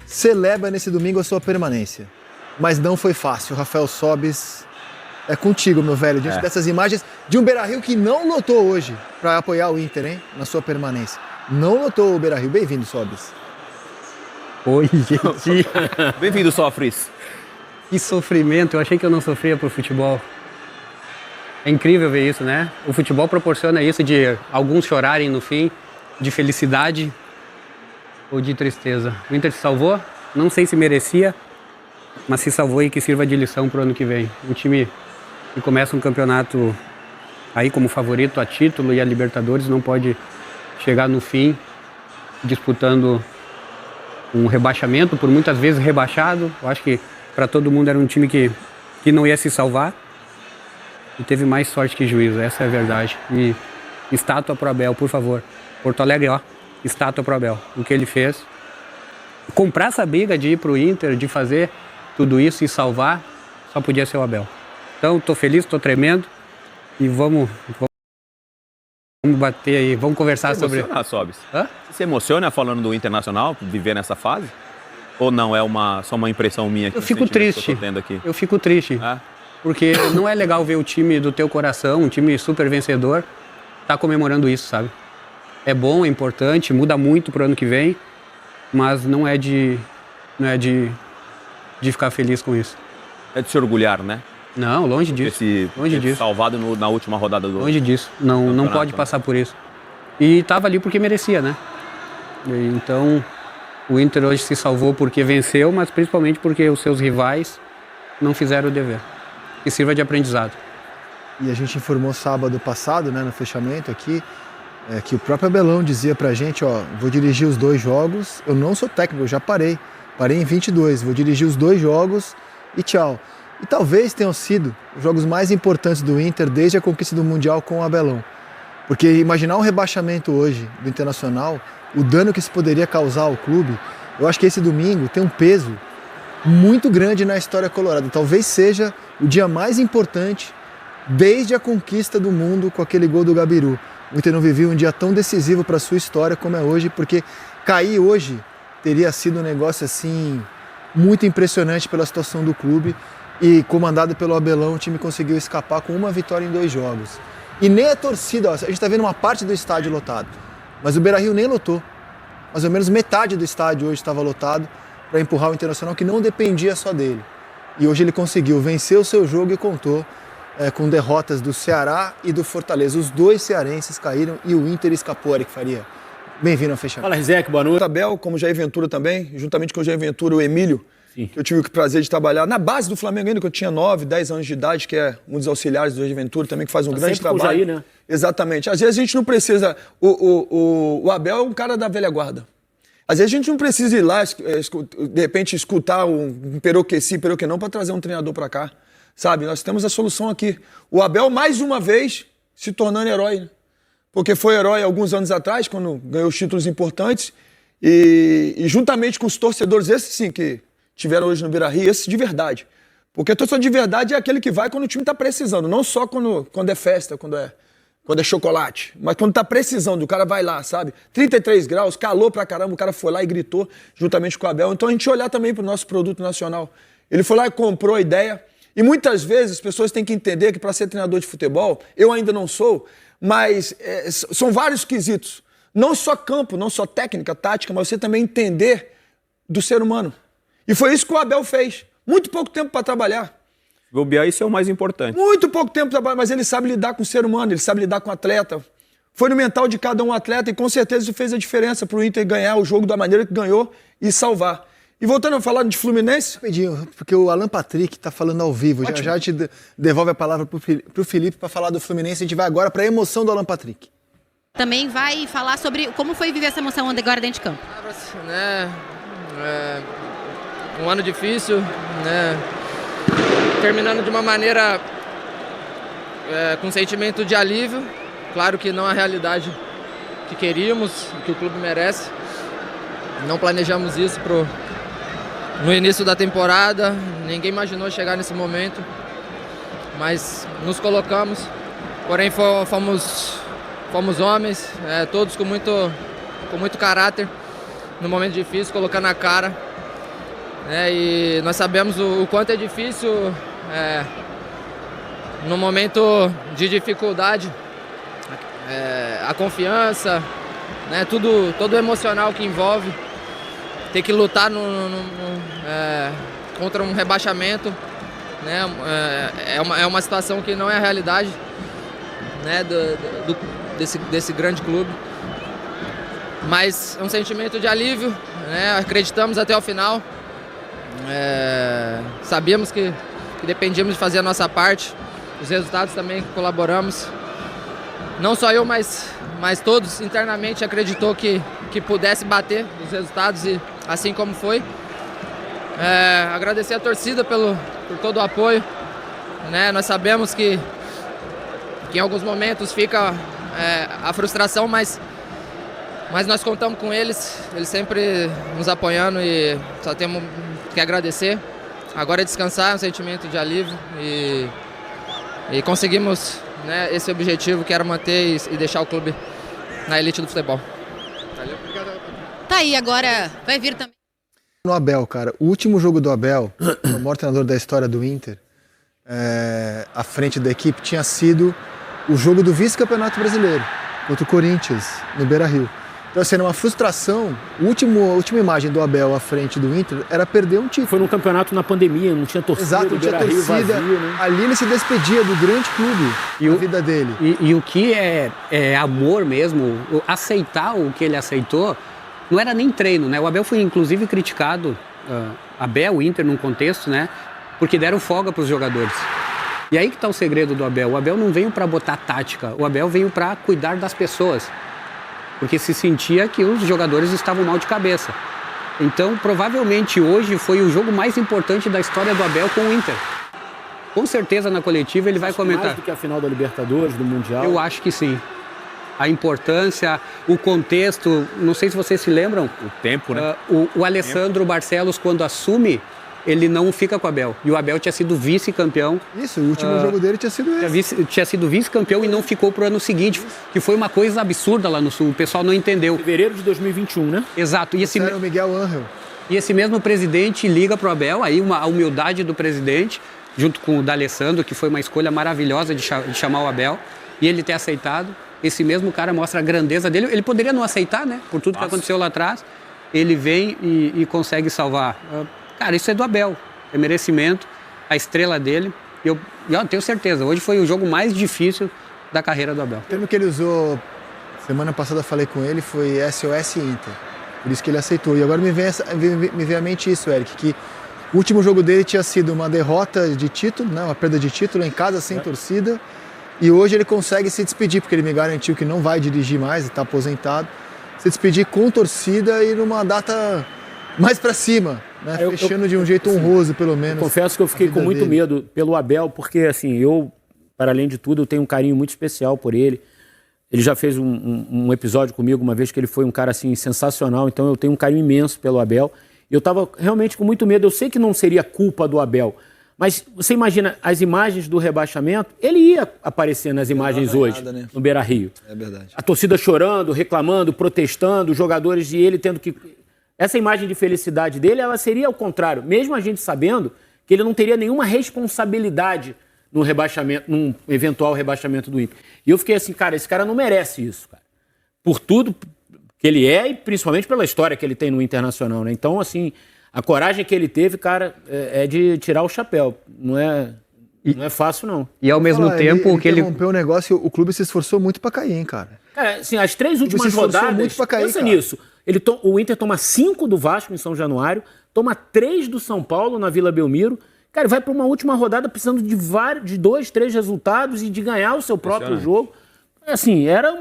celebra nesse domingo a sua permanência. Mas não foi fácil. Rafael Sobis, é contigo, meu velho, diante dessas imagens de um Beira-Rio que não lotou hoje para apoiar o Inter, hein, na sua permanência. Não lotou o Beira-Rio. Bem-vindo, Sobis. Oi, gente. Bem-vindo, Sofres. Que sofrimento. Eu achei que eu não sofria por futebol. É incrível ver isso, né? O futebol proporciona isso de alguns chorarem no fim, de felicidade ou de tristeza. O Inter se salvou, não sei se merecia, mas se salvou e que sirva de lição para o ano que vem. Um time que começa um campeonato aí como favorito a título e a Libertadores não pode chegar no fim disputando um rebaixamento, por muitas vezes rebaixado. Eu acho que para todo mundo era um time que não ia se salvar e teve mais sorte que juízo, essa é a verdade. E estátua pro Abel, por favor. Porto Alegre, ó, estátua pro Abel. O que ele fez. Comprar essa briga de ir pro Inter, de fazer tudo isso e salvar, só podia ser o Abel. Então, tô feliz, tô tremendo e vamos bater aí, vamos conversar sobre... Você Sobis? Você se emociona falando do Internacional, viver nessa fase? Ou não, é só uma impressão minha? Eu fico triste, eu fico triste. Porque não é legal ver o time do teu coração, um time super vencedor, tá comemorando isso, sabe? É bom, é importante, muda muito pro ano que vem, mas não é de ficar feliz com isso. É de se orgulhar, né? Não, longe disso. Longe disso. Salvado na última rodada do... Longe disso. Não pode passar por isso. E tava ali porque merecia, né? Então, o Inter hoje se salvou porque venceu, mas principalmente porque os seus rivais não fizeram o dever. Que sirva de aprendizado. E a gente informou sábado passado, né, no fechamento aqui, que o próprio Abelão dizia pra gente, ó, vou dirigir os 2 jogos, eu não sou técnico, eu já parei em 22, vou dirigir os 2 jogos e tchau. E talvez tenham sido os jogos mais importantes do Inter desde a conquista do Mundial com o Abelão. Porque imaginar um rebaixamento hoje do Internacional, o dano que isso poderia causar ao clube, eu acho que esse domingo tem um peso muito grande na história colorada. Talvez seja o dia mais importante desde a conquista do mundo com aquele gol do Gabiru. O Inter não vivia um dia tão decisivo para a sua história como é hoje, porque cair hoje teria sido um negócio assim muito impressionante pela situação do clube. E comandado pelo Abelão, o time conseguiu escapar com uma vitória em 2 jogos. E nem a torcida, ó, a gente está vendo uma parte do estádio lotado, mas o Beira-Rio nem lotou. Mais ou menos metade do estádio hoje estava lotado para empurrar o Internacional, que não dependia só dele. E hoje ele conseguiu vencer o seu jogo e contou com derrotas do Ceará e do Fortaleza. Os 2 cearenses caíram e o Inter escapou, Eric Faria. Bem-vindo ao fechamento. Fala, Rizek, boa noite. Abel, como Jair Ventura também, juntamente com o Jair Ventura, o Emílio, que eu tive o prazer de trabalhar na base do Flamengo ainda, que eu tinha 9, 10 anos de idade, que é um dos auxiliares do Jair Ventura também, que faz um grande trabalho. Com o Jair, né? Exatamente. Às vezes a gente não precisa... O Abel é um cara da velha guarda. Às vezes a gente não precisa ir lá, de repente, escutar um peroqueci, peroquenão, para trazer um treinador para cá. Sabe? Nós temos a solução aqui. O Abel, mais uma vez, se tornando herói, né? Porque foi herói alguns anos atrás, quando ganhou os títulos importantes, e juntamente com os torcedores, esses sim, que tiveram hoje no Beira-Rio, esses de verdade. Porque o torcedor de verdade é aquele que vai quando o time está precisando, não só quando é festa, quando é chocolate, mas quando está precisando, o cara vai lá, sabe? 33 graus, calor pra caramba, o cara foi lá e gritou juntamente com o Abel. Então a gente olhar também para o nosso produto nacional. Ele foi lá e comprou a ideia. E muitas vezes as pessoas têm que entender que para ser treinador de futebol, eu ainda não sou, mas são vários quesitos. Não só campo, não só técnica, tática, mas você também entender do ser humano. E foi isso que o Abel fez. Muito pouco tempo para trabalhar. Bobear, isso é o mais importante. Muito pouco tempo para trabalhar, mas ele sabe lidar com o ser humano, ele sabe lidar com o atleta. Foi no mental de cada um atleta e com certeza isso fez a diferença para o Inter ganhar o jogo da maneira que ganhou e salvar. E voltando a falar de Fluminense... Rapidinho, porque o Alan Patrick está falando ao vivo. Já te devolve a palavra para o Felipe para falar do Fluminense. A gente vai agora para a emoção do Alan Patrick. Também vai falar sobre como foi viver essa emoção agora dentro de campo. Um ano difícil, né? Terminando de uma maneira com sentimento de alívio. Claro que não a realidade que queríamos, que o clube merece. Não planejamos isso no início da temporada, ninguém imaginou chegar nesse momento, mas nos colocamos, porém fomos homens, todos com muito caráter no momento difícil, colocando a cara. Né? E nós sabemos o quanto é difícil no momento de dificuldade, a confiança, né? Todo o emocional que envolve, ter que lutar contra um rebaixamento, né? É uma situação que não é a realidade, né? desse grande clube, mas é um sentimento de alívio, né? Acreditamos até o final, sabíamos que dependíamos de fazer a nossa parte, os resultados também colaboramos, não só eu, mas todos internamente acreditou que pudesse bater os resultados, e assim como foi. Agradecer a torcida por todo o apoio, né? Nós sabemos que em alguns momentos fica a frustração, mas nós contamos com eles sempre nos apoiando, e só temos que agradecer. Agora é descansar, é um sentimento de alívio, e conseguimos, né, esse objetivo, que era manter e deixar o clube na elite do futebol. Valeu. Tá aí, agora vai vir também. No Abel, cara, o último jogo do Abel, o maior treinador da história do Inter, à frente da equipe, tinha sido o jogo do vice-campeonato brasileiro, contra o Corinthians, no Beira-Rio. Então, assim, era uma frustração. A última imagem do Abel à frente do Inter era perder um título. Foi num campeonato na pandemia, não tinha torcida. Exato, não tinha torcida. Vazio, né? Ali ele se despedia do grande clube da vida dele. E o que é amor mesmo, aceitar o que ele aceitou, não era nem treino, né? O Abel foi inclusive criticado, Abel, o Inter, num contexto, né? Porque deram folga para os jogadores. E aí que está o segredo do Abel. O Abel não veio para botar tática, o Abel veio para cuidar das pessoas. Porque se sentia que os jogadores estavam mal de cabeça. Então, provavelmente hoje foi o jogo mais importante da história do Abel com o Inter. Com certeza na coletiva ele vai comentar. Mais do que a final da Libertadores, do Mundial? Eu acho que sim. A importância, o contexto, não sei se vocês se lembram. O tempo, né? O Alessandro Barcelos, quando assume, ele não fica com o Abel. E o Abel tinha sido vice-campeão. Isso, o último jogo dele tinha sido esse. Tinha sido vice-campeão e não ficou pro ano seguinte, que foi uma coisa absurda lá no Sul. O pessoal não entendeu. Fevereiro de 2021, né? Exato. Esse era o Miguel Ángel. E esse mesmo presidente liga pro Abel, aí a humildade do presidente, junto com o D'Alessandro, que foi uma escolha maravilhosa de chamar o Abel, e ele ter aceitado. Esse mesmo cara mostra a grandeza dele. Ele poderia não aceitar, né? Por tudo que aconteceu lá atrás. Ele vem e consegue salvar. Cara, isso é do Abel. É merecimento, a estrela dele. E eu tenho certeza, hoje foi o jogo mais difícil da carreira do Abel. O termo que ele usou, semana passada eu falei com ele, foi SOS Inter. Por isso que ele aceitou. E agora me vem à mente isso, Eric, que o último jogo dele tinha sido uma derrota de título, né? Uma perda de título em casa, sem torcida. E hoje ele consegue se despedir, porque ele me garantiu que não vai dirigir mais, está aposentado. Se despedir com torcida e numa data mais para cima, né? Fechando de um jeito honroso, pelo menos. Confesso que eu fiquei com muito medo pelo Abel, porque assim, eu, para além de tudo, eu tenho um carinho muito especial por ele. Ele já fez um episódio comigo uma vez que ele foi um cara assim sensacional, então eu tenho um carinho imenso pelo Abel. Eu estava realmente com muito medo. Eu sei que não seria culpa do Abel, mas você imagina as imagens do rebaixamento, ele ia aparecer nas imagens hoje, né? No Beira-Rio. É verdade. A torcida chorando, reclamando, protestando, os jogadores e ele tendo que... Essa imagem de felicidade dele, ela seria ao contrário, mesmo a gente sabendo que ele não teria nenhuma responsabilidade no rebaixamento, num eventual rebaixamento do Inter. E eu fiquei assim, cara, esse cara não merece isso, cara. Por tudo que ele é e principalmente pela história que ele tem no Internacional, né? Então, assim, a coragem que ele teve, cara, é de tirar o chapéu. Não é fácil, não. E ao mesmo tempo ele que ele rompeu o negócio, o clube se esforçou muito pra cair, hein, cara. Cara, assim, as 3 últimas rodadas, muito pra cair, pensa cara. nisso. O Inter toma 5 do Vasco em São Januário, toma 3 do São Paulo na Vila Belmiro. Cara, vai pra uma última rodada precisando de 2, 3 resultados e de ganhar o seu próprio jogo. Assim, era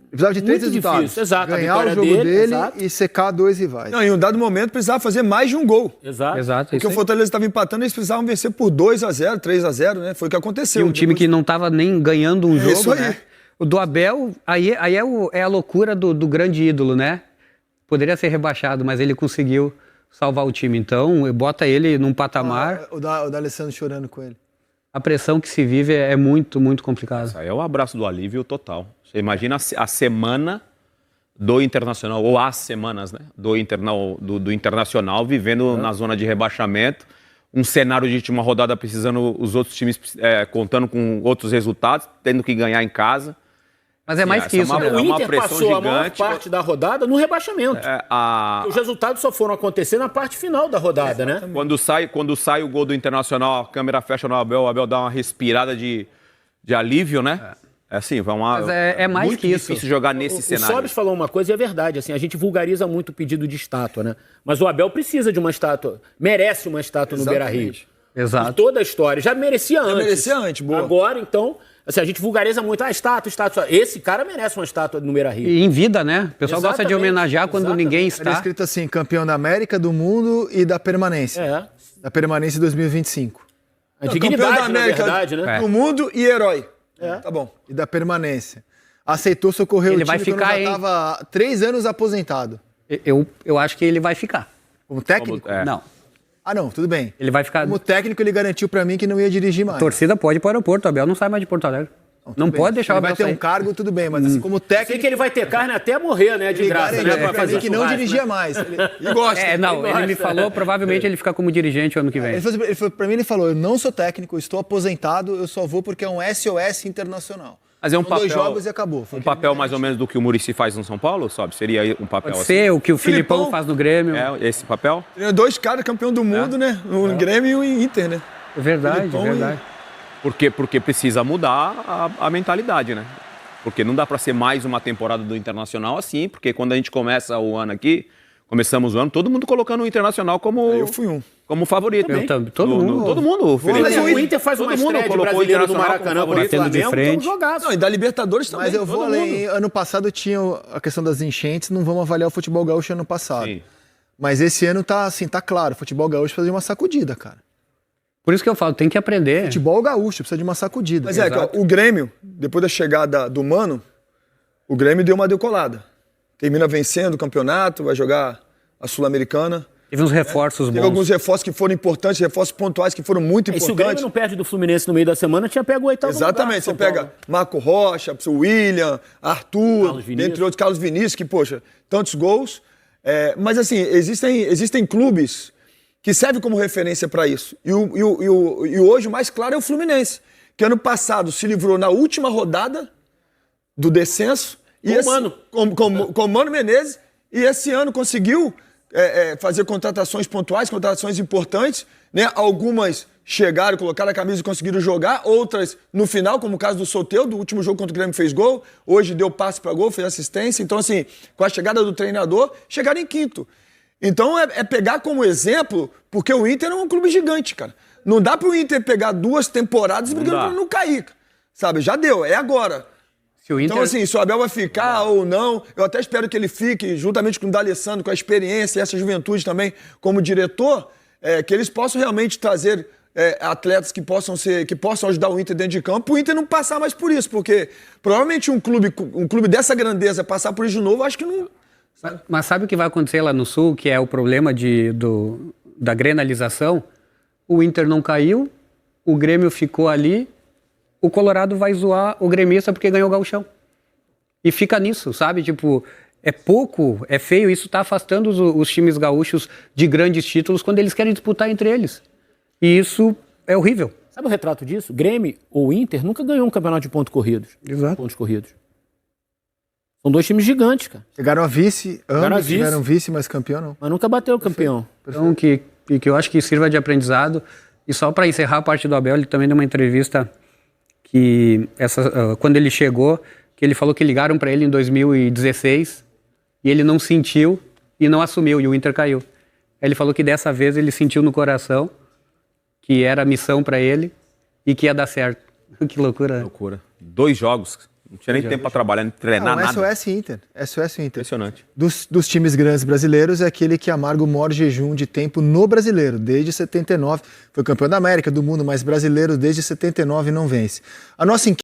precisava de 3 muito resultados. difícil. Exato, ganhar o jogo dele e secar 2 rivais. Não, em um dado momento precisava fazer mais de um gol. Exato. Porque o Fortaleza estava empatando, eles precisavam vencer por 2-0, 3-0, né? Foi o que aconteceu. E um time que não estava nem ganhando um jogo, isso aí. né? O do Abel, aí é a loucura do grande ídolo, né? Poderia ser rebaixado, mas ele conseguiu salvar o time. Então, bota ele num patamar. O da Alessandro chorando com ele. A pressão que se vive é muito, muito complicada. Isso aí é o abraço do alívio total. Você imagina a semana do Internacional, ou as semanas, né, do Internacional, vivendo na zona de rebaixamento, um cenário de última rodada precisando, os outros times contando com outros resultados, tendo que ganhar em casa. Mas é mais que isso, né? O Inter passou a maior parte da rodada no rebaixamento. Os resultados só foram acontecer na parte final da rodada, né? Quando sai o gol do Internacional, a câmera fecha no Abel, o Abel dá uma respirada de alívio, né? Assim, Mas é mais muito que isso. difícil jogar nesse cenário. O Sobis falou uma coisa e é verdade. Assim, a gente vulgariza muito o pedido de estátua, né? Mas o Abel precisa de uma estátua, merece uma estátua no Beira-Rio. Exato. Por toda a história. Já merecia antes. Boa. Agora, então, assim, a gente vulgariza muito. Estátua. Esse cara merece uma estátua no Beira-Rio. E em vida, né? O pessoal gosta de homenagear quando ninguém está. Era escrito assim, campeão da América, do mundo e da permanência. Da permanência 2025. A dignidade, campeão da América, na verdade, né? do mundo e herói. Tá bom. E da permanência. Aceitou socorrer Ele o time vai ficar, quando já estava 3 anos aposentado. Eu acho que ele vai ficar. Como técnico? Não. Ah, não, tudo bem. Ele vai ficar... Como técnico, ele garantiu pra mim que não ia dirigir mais. A torcida pode ir para o aeroporto. O Abel não sai mais de Porto Alegre. Não Tudo pode bem. deixar o Ele Abel vai ter sair. um cargo, tudo bem, mas assim, como técnico... Sei que ele vai ter carne até morrer, né? De ele graça, né? garantiu Pra pra mim fazer que não churrasco, dirigia né? mais. Ele gosta. Ele me falou, provavelmente ele fica como dirigente o ano que vem. Pra mim, ele falou, eu não sou técnico, eu estou aposentado, eu só vou porque é um SOS internacional. Mas é um São 2 papel, jogos e acabou. Foi um o que ele papel me mais ou menos do que o Muricy faz no São Paulo, sabe? Seria um papel Pode assim? ser o que o Filipão faz no Grêmio. Esse papel? Tem 2 caras campeão do mundo, né? O Grêmio e o Inter, né? É verdade, Filipão é verdade. Porque precisa mudar a mentalidade, né? Porque não dá para ser mais uma temporada do Internacional assim, porque quando a gente começa o ano aqui, começamos o ano, todo mundo colocando o Internacional como... Eu fui um. Como favorito. Todo mundo. Todo mundo. Mas o Inter faz uma estreia de brasileiro do Maracanã por batendo de frente. Não, e da Libertadores também. Mas eu vou além. Ano passado tinha a questão das enchentes, não vamos avaliar o futebol gaúcho ano passado. Sim. Mas esse ano tá assim, tá claro, o futebol gaúcho precisa de uma sacudida, cara. Por isso que eu falo, tem que aprender. Futebol gaúcho precisa de uma sacudida. Mas cara, o Grêmio, depois da chegada do Mano, o Grêmio deu uma decolada. Termina vencendo o campeonato, vai jogar a Sul-Americana. Teve uns reforços bons. Teve alguns reforços que foram importantes, reforços pontuais que foram muito importantes. E se o Grêmio não perde do Fluminense no meio da semana, tinha pego o 8º lugar. Exatamente, você pega Marco Rocha, o William, Arthur, entre outros, Carlos Vinícius, que, poxa, tantos gols. Mas, assim, existem clubes que servem como referência para isso. E hoje o mais claro é o Fluminense, que ano passado se livrou na última rodada do descenso. Com o Mano Menezes. E esse ano conseguiu fazer contratações pontuais, contratações importantes, né? Algumas chegaram, colocaram a camisa e conseguiram jogar, outras no final, como o caso do Soteldo, do último jogo contra o Grêmio fez gol, hoje deu passe para gol, fez assistência. Então, assim, com a chegada do treinador, chegaram em quinto. Então, é pegar como exemplo, porque o Inter é um clube gigante, cara. Não dá pro Inter pegar 2 temporadas brigando pra não cair, sabe? Já deu, é agora. Então, assim, se o Abel vai ficar ou não, eu até espero que ele fique, juntamente com o D'Alessandro, com a experiência e essa juventude também, como diretor, que eles possam realmente trazer atletas que possam ajudar o Inter dentro de campo, o Inter não passar mais por isso, porque provavelmente um clube dessa grandeza passar por isso de novo, acho que não... Mas sabe o que vai acontecer lá no Sul, que é o problema da grenalização? O Inter não caiu, o Grêmio ficou ali, o Colorado vai zoar o gremista porque ganhou o gauchão. E fica nisso, sabe? Tipo, é pouco, é feio, isso está afastando os times gaúchos de grandes títulos quando eles querem disputar entre eles. E isso é horrível. Sabe o retrato disso? Grêmio ou Inter nunca ganhou um campeonato de pontos corridos. Exato. Pontos corridos. São 2 times gigantes, cara. Chegaram a vice, ambos tiveram vice, mas campeão não. Mas nunca bateu o campeão. Então, que eu acho que sirva de aprendizado. E só para encerrar a parte do Abel, ele também deu uma entrevista que quando ele chegou, que ele falou que ligaram para ele em 2016 e ele não sentiu e não assumiu, e o Inter caiu. Ele falou que dessa vez ele sentiu no coração que era missão para ele e que ia dar certo. Que loucura. Loucura. 2 jogos. Não tinha nem tempo para trabalhar, nem treinar nada. SOS Inter. SOS Inter. Impressionante. Dos times grandes brasileiros, é aquele que amarga o maior jejum de tempo no brasileiro, desde 79. Foi campeão da América, do mundo, mas brasileiro desde 79 não vence. A nossa